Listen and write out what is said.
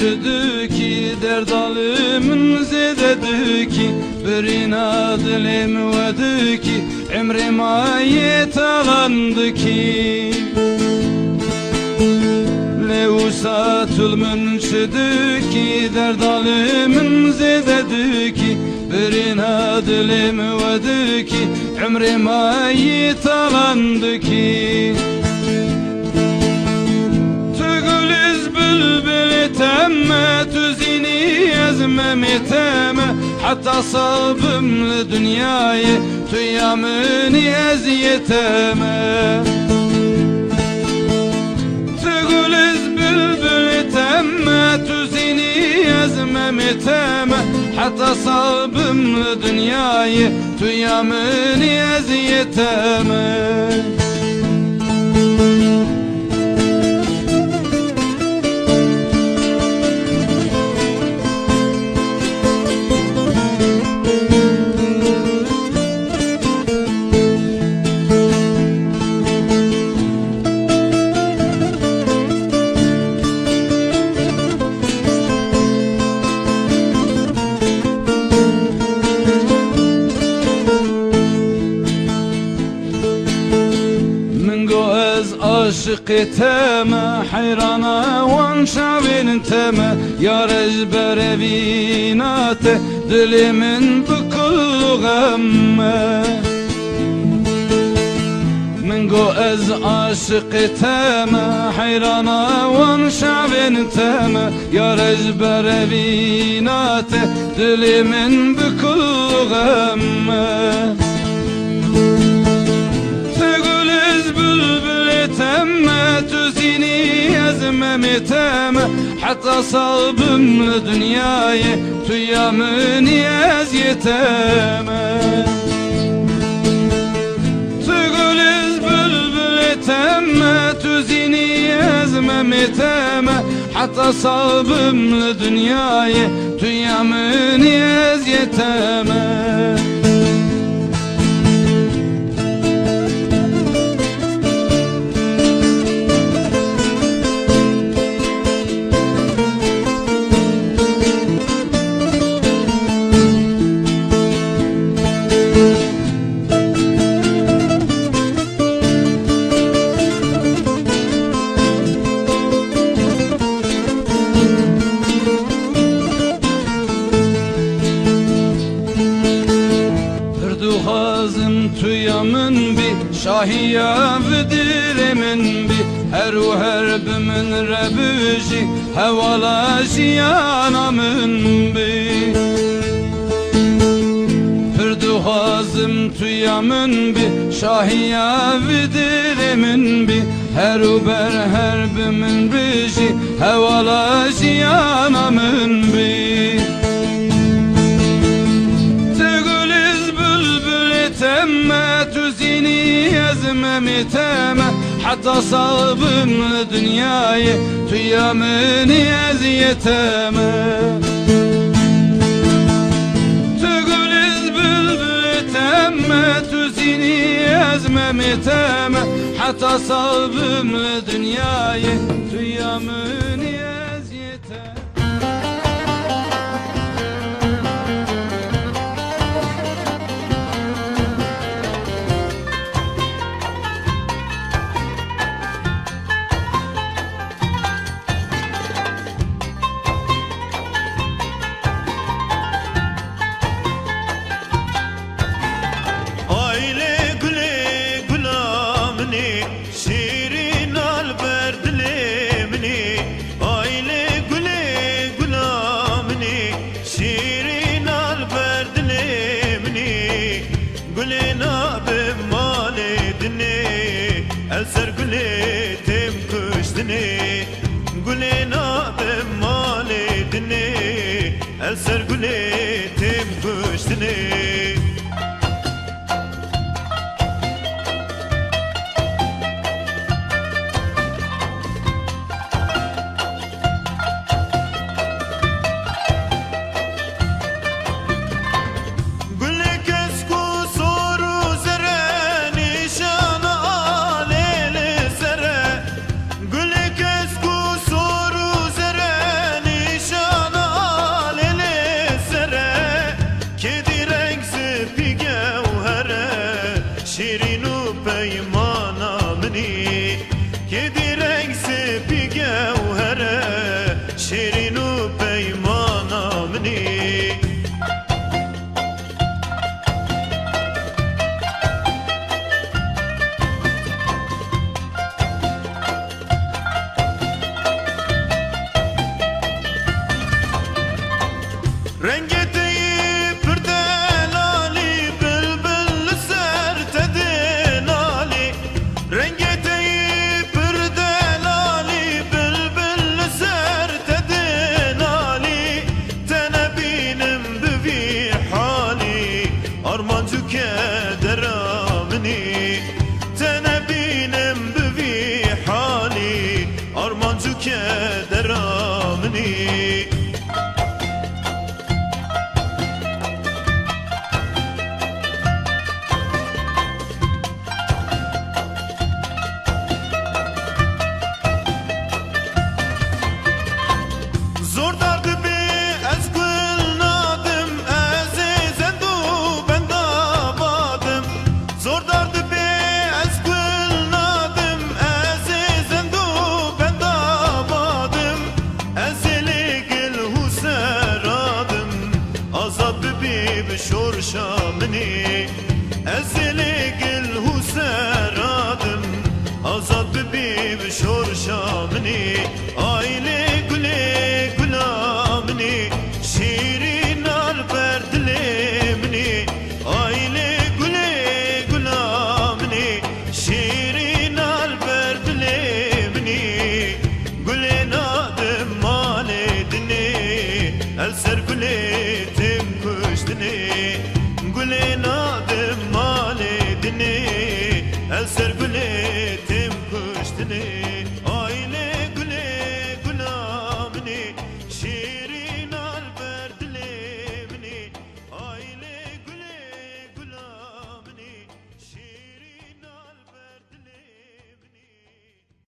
çüdü ki derd alımın zededu ki birina dilim vedu ki ömrüm ayet alandı ki Levsatul münşidü ki derd alımın zededu ki birina dilim vedu ki ömrüm ayet alandı ki تم تزيني يزممي تم حتى صاب من الدنيا تيامني ازيتم تقول البلبل تم تزيني يزممي تم حتى صاب من الدنيا تيامني ازيتم عاشق تما حيرانا وانشعبين تما يا رجبر بينات دلي من بكل غم من قو از عاشق تما حيرانا وانشعبين تما يا رجبر بينات دلي من بكل غم يزممي تم حتى صاب من الدنيا تيامني ازيتم تقول البلبل تم تزيني يزممي تم حتى صاب من الدنيا تيامني ازيتم Tuyamın bi şahiya vidirimin bi her u herbimin rebüji hevalaşiyanamın bi Hırdu hazım tuyamın bi şahiya vidirimin bi her u ber herbimin riji hevalaşiyanamın bi يزممي تم حتى صاب من الدنيا تيامني ازيتم تقول البلبل تم تزيني يزممي تم حتى صاب من الدنيا تيامني ازيتم السر قلي تم كشتني قلي نابم مالي دني السر قلي تم كشتني Gül peymana منی که دیرک سپی گوهره شیرین و پیمانا منی رنگت Armancı kederamini Tenebinem büvi hali Armancı kederamini Zor dardı bir ezgül nadım Ezizendu ben davadım Zor dardı bir ezgül nadım Ezizendu ben davadım Ezeli gül huseradım Azad bir şor şamini Ezeli gül huseradım Azad bir şor şamini Aile güle gülamini Şirin alper dilemini Aile güle gülamini